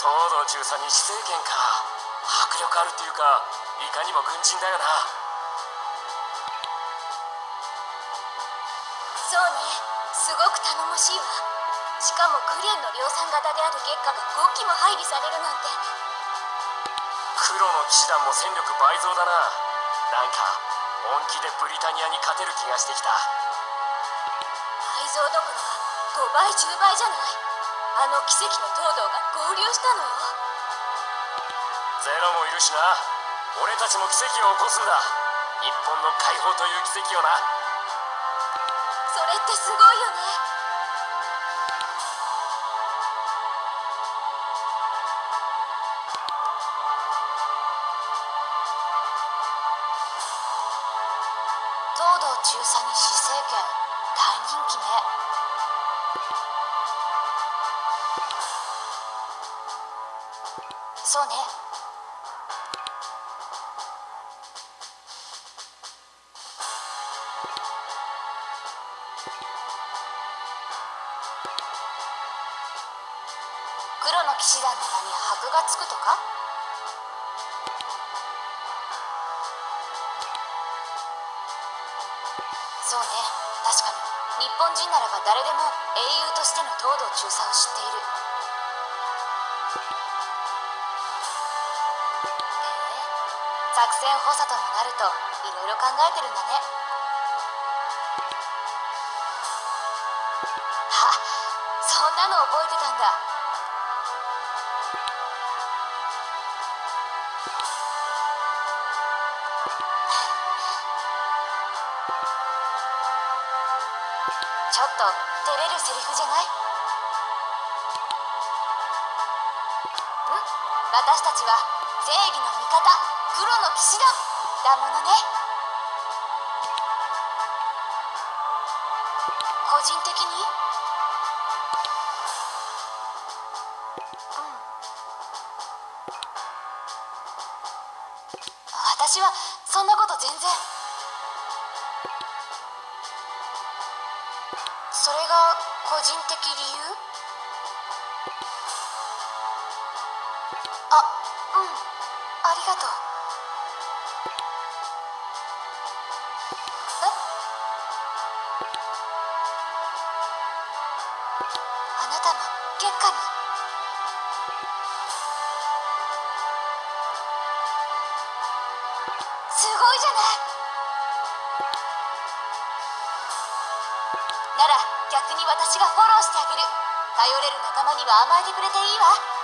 東堂中佐に死生剣か。迫力あるっていうか、いかにも軍人だよな。そうね、すごく頼もしいわ。しかもグレンの量産型である月下が5機も配備されるなんて。黒の騎士団も戦力倍増だな。なんか本気でブリタニアに勝てる気がしてきた。倍増どころか5倍10倍じゃない。あの奇跡の東堂が合流したのよ。ゼロもいるしな。俺たちも奇跡を起こすんだ。日本の解放という奇跡をな。それってすごいよね。東堂中佐に死生剣、大人気ね。そうね。黒の騎士団の名に箔がつくとか。そうね、確かに日本人ならば誰でも英雄としての東堂中佐を知っている。作戦補佐ともなるといろいろ考えてるんだね。あ、そんなの覚えてたんだ。ちょっと照れるセリフじゃない？私たちは正義の味方、黒の騎士団だものね。個人的に？私はそんなこと全然。それが個人的理由？ありがとう。あなたも月下に。すごいじゃない。なら逆に私がフォローしてあげる。頼れる仲間には甘えてくれていいわ。